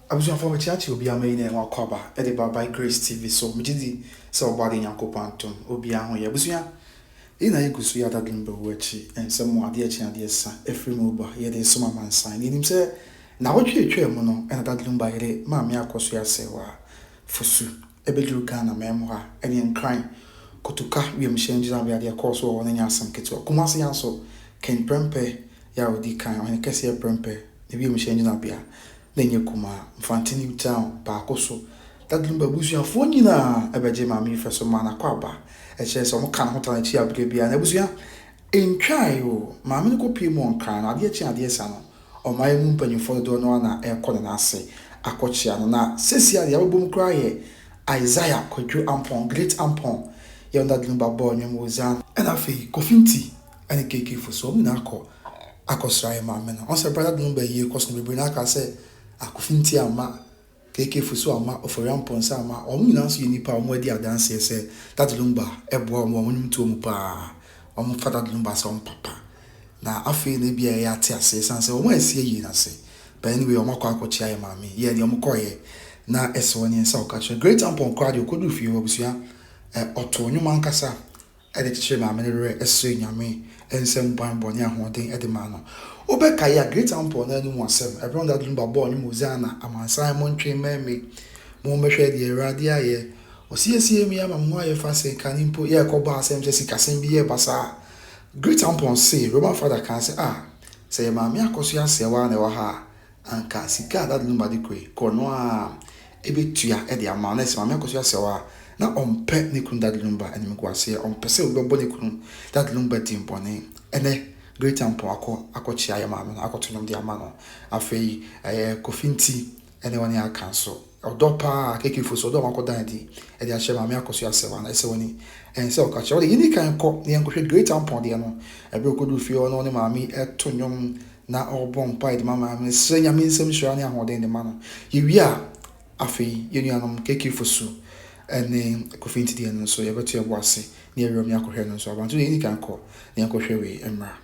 Abusuafo for chiachi obi amayi na enwa kwaba e de by Grace TV so mejidi se obade nyankopɔn obi aho ye abusua ina yegusu ya dadimba wachi ensem ade ade sa efiri mu ba ye de soma mansan ni nim se na wotwe mu no ena dadimba yere ma me akoso ya sewa fosu ebeduru Ghana memo ha ene nkran kotuka wiem hyenjira be ade akoso wo nya asam keto kuma se yanso ken prempe ya odi kan ene kese prempe ne wiem hyenjira bia nenye kuma Mfantini town ba akoso dadimba busuafo nyina ebeje ma me feso mana kwaba eche so mo kan hotan chi abure bia na busua entwai o ma me ko pie mo nkan na ade chi ade sa no o mai mu mpanyimfo do no na ekọ na ase akochia no na sesi ade abom kra ye Isaiah Kwadwo Ampon Great Ampon ye onda dadimba bo nyem ozan na fe kofinti ane keke fo so mo na akosra ma me no on se brother dadimba ye koso bebre na aka se akofinti ama keke fuso ama oforiam ponsa ama nyina so yenipa adi adanse ese dadlumba ebo nyum to mu pa fada dadlumba so papa na afi na bia ya ate ase sanse asie yi na se but anyway kwa akochia ya mami ye de koye na ese woni ensa okache Great Ampon kwade okodu fi obusua oto nyum ankasa de chiche mami ne re ese nyame ensem boni ahoden de ma no obeka ya Great Ampon na nu asem everyone that lumba bo nyum ozana amansan montwe meme mo mehwe de erade aye osiesie mi ama mo aye fa se kanimpo ye koba asem se sikasem bi ye basa Great Ampon say Roman father can say say mama akoso ya sewa na wa ha anka sika that lumba de kwe kono ebetua e de ama na se mama akoso ya sewa na ompe ne kun that lumba ene mko ase ompe se obebo ne kun that lumba timpone ene Great Ampon akochia ya mama akotonom de ama no afei kofinti ene woni akanso odopa keke fuso do makodan di e de ahye mama akoso ya sewa na ese woni ense okache o de yini kan ko ne enkohwe Great Ampon de no ebe okodu fi o no ne mama etonyom na obon pa de mama me se nyame nsem hwa ne ahoden de ma no yewi a afei yenu anom keke fuso ene kofinti de no so yebeto ebo ase ne ewem yakohwe no so abantu yini kan ko ne enkohwe we emra.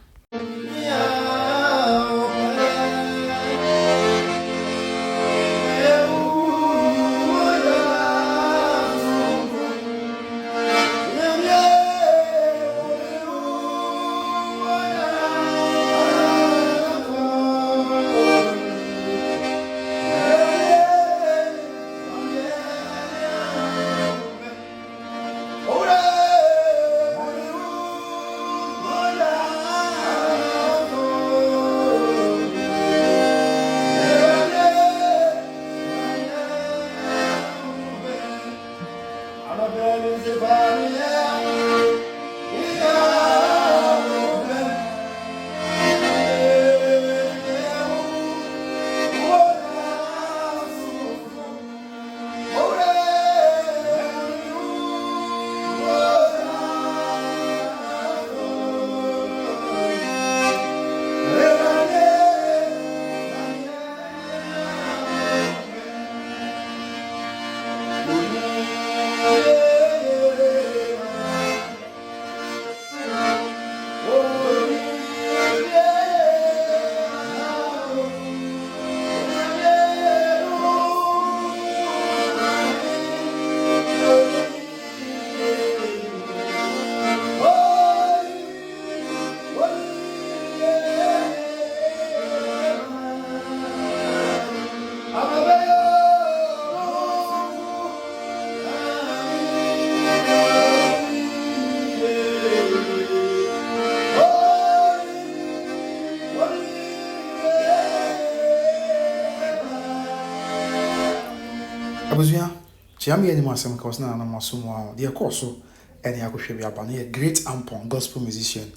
Abuzua chiam ye ni masem ka osna na masomo a de koso ene akohwe bi aba na Great Ampon gospel musician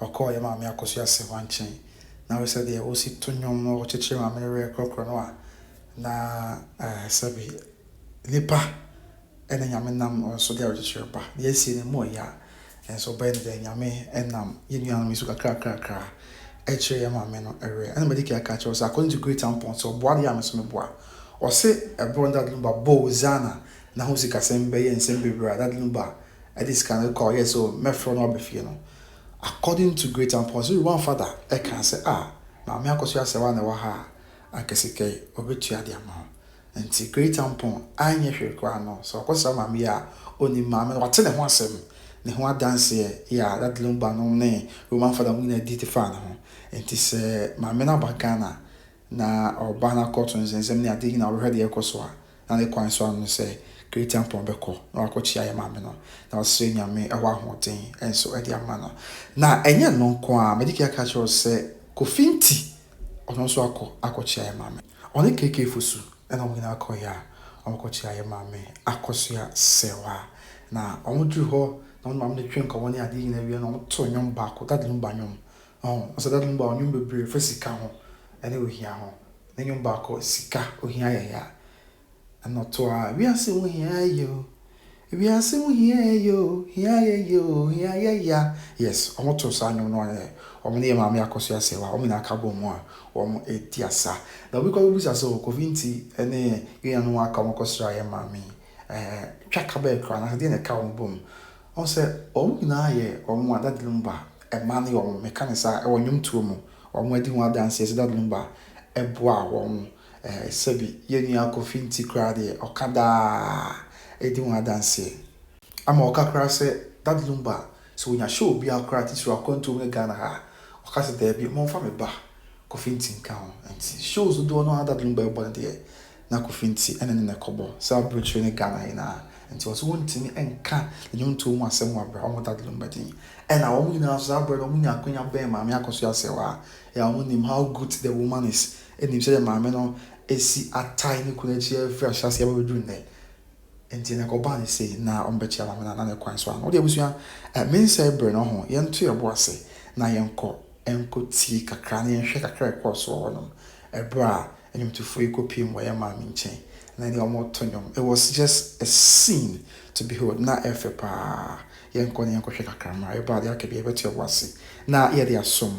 okọ ya ma me akoso ya se wanchen na we said there osi tonyom no cheche ma me re kokro no a na sabi nipa ene nyame nam so de cheche ba ye si ni mo ya enso ba de nyame enam ye nuanam isu kakra eche ya ma me no ere ene mediki aka che so according to Great Ampon so boa ya me so me boa o se ebron that lumba bo zana na ho sika sembe ye nsembe bra that lumba e dis kan call yes so me fro no obefie no according to Great Ampon so one father e can say ma me akoso asewa na wa ha akesike obetua de ama nti great tampon anye hwe kwa no so akosa maame ya oni maame no wate ne ho asem ne ho adanse ya that lumba no ne roman father mu na diti fa na ho nti se maame na bagana na oba na cotton nsem ne ade na we hwede ekoso a na ne kwan so anu se great tampon beko na akochi aye maame no na ose nyame ewa ahoten enso ade ama no na enye no nko a medical catch se kofinti ono so akochi aye maame oni keke fusu ena mo gina akoya akochi aye maame akosia sewa na omudru ho na maame de twen ko woni ade nyina wi na oto nyom ba ko dadlum ba nyom so dadlum ba nyom bebre fasika ho ene ohia ho na nyom ba ko sika ohia ya anoto a wi ase wo hia yo wi ase wo hia yo hia ya yes omoto sa nyom no omne maame akosia sewa omina akabo mu a etiasa na we ko busa so kovinti ene ye no aka mokosra ye maame twaka be kra na de ne ka bom on se omina ye omo adadlumba ma ne omo mekanisa e wonyum tuo mu omo adi ho adanse se dadlumba eboa omo sebi ye ni akofinti kra de okada edi ho adanse ama okakra se dadlumba so nya show bi akra ti so akonto mu Ghana ha okase da bi mo fa me ba kofinti nka ho anti shows do no dadlumba ebo de na kofinti ene ne kobo sa bridge ne Ghana ina anti was wontimi enka nyum to mu asem wa bra omo dadlumba din ena omo nyina so abro omo nya akonya ben ma me akoso asewa ya omo nim how good the woman is enim say ma me no esi atai ne kunachi fresh ase aba bedru ne enti na koba ne say na ombechi ala me na ne kwan so an o de abusua men say bre no ho ye nto ye bo ase na ye enko ti kakra na ye hwe kakra course wo no ebra enyum to foi copy mo ye ma me nchen na ni omo tonyom it was just a scene to behold na efe pa ye nko ne enko hwe kakra ma e ba de akabi e beto ye bo ase na ye de asom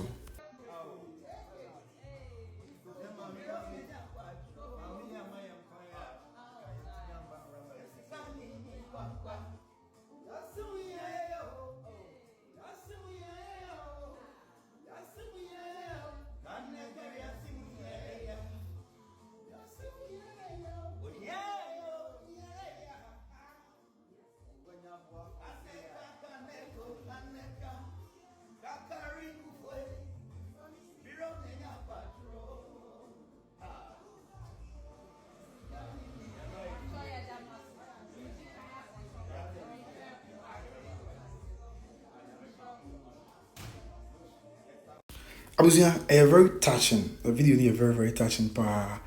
abusia very touching the video is very touching pa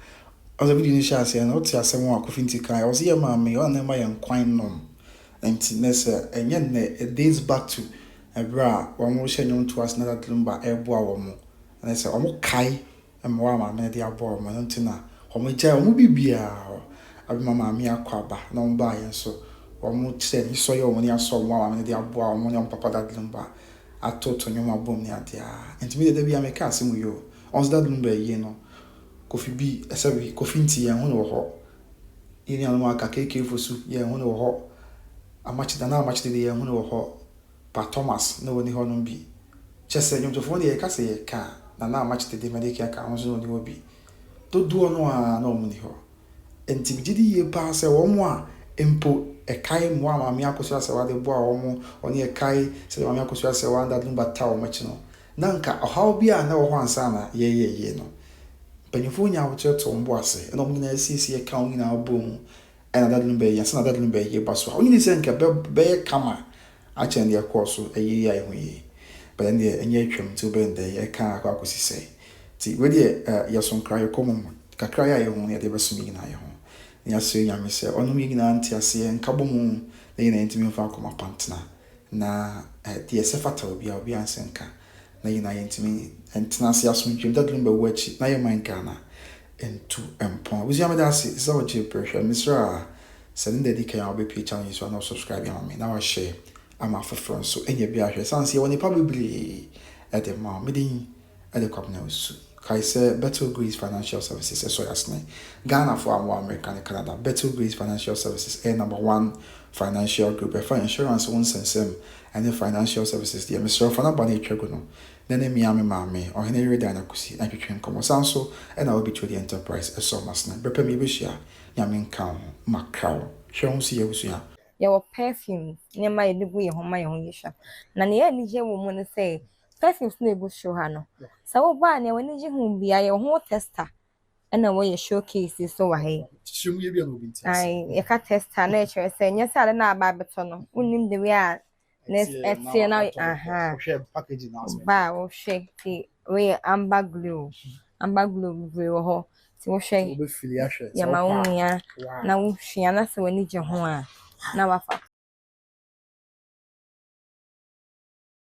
as a video ni sha say na oti asem wa kofinti kai I was here maame o na ma yan kwan nom enti nese enye ne days back to ebra wo mo hye nyom to as na that lumba ebo a wo mo nese o mo kai em wa maame de abo mo ntina o mo gya o mo bibia abi maame akwaba na o ba yen so o mo tse ni so ye o mo ni aso mo maame de abo a mo nyom papa that lumba atoto nyom abom ni adia enti me de bia me ka asem yo on that lumba ye no kofi bi esabi kofinti ye ho no ho yini anu aka keke fosu ye ho no ho amachida na amachida ye ho no ho pa Thomas no woni ho no bi chese nyom tofo ne ye ka se ye ka na amachida de medike ka ho so no ni obi to duo no a na omu ni ho enti bigidi ye pa se wo mo a empo ekai mo a maame akoso asewa de bo a wo mo oni ekai se maame akoso asewa nda dum bata wo machi no na nka ohaw bi a na wo ho ansa na ye no panifo nya wo cheto mbo ase na omu na asisi ye ka onyi na abom ena dadlum be yansa na dadlum be ye baso onyi ni se nka be kama a chen de course ayi ya hu yi but then the enye atwam to be nde ye ka akosi say ti we de yason cry komom kakra ya ye hu ne de besumi na ye hu ya so nya me se onum yi na anti ase nka bomu na ye na ntimi fa akoma pantna na de se fata obi ansenka na ye na ntimi entina se asomdwem dadlum be wachi na ye man Ghana entu empon we me da se so che pressure misra send the dk ya obi page channel so na subscribe ya me na wa share ama for so enye bia hwe sanse woni probably at the mom medin at the company so kai say Better Grace Financial Services so yasne Ghana for American Canada Better Grace Financial Services number 1 financial group for insurance one sensem and financial services the Mr. Fana Bani Chegono na ne mia me maame ɔhene Reda Anakusi na twetwe nkɔmɔ sanso ɛna obi to the enterprise ɛsɔ masna bepa mi bɛhyia nyame nka ho makraw hwɛ ho si yɛbusua yɛwɔ perfume nneɛma yɛde gu yɛn ho ma yɛn ho yɛ sharp na ne yɛ anigye wɔ mu no sɛ perfumes na egu show ha no sɛ wobaa nea w'ani gye ho bia yɛ ho tester ɛna wɔyɛ showcase so wɔ ha yi hyɛm yɛ bia no obi nti yɛka tester na ɛkyerɛ sɛ nyɛ sɛ ade na aba abɛtɔ no wonim de wei a ɛteɛ na hwɛ package na asɛ ba wohwɛ ti wei amber glow bebree wɔ hɔ ti wohwɛ obɛfili ahwɛ yɛma wo nua na wohwia na sɛ w'ani gye ho a na wafa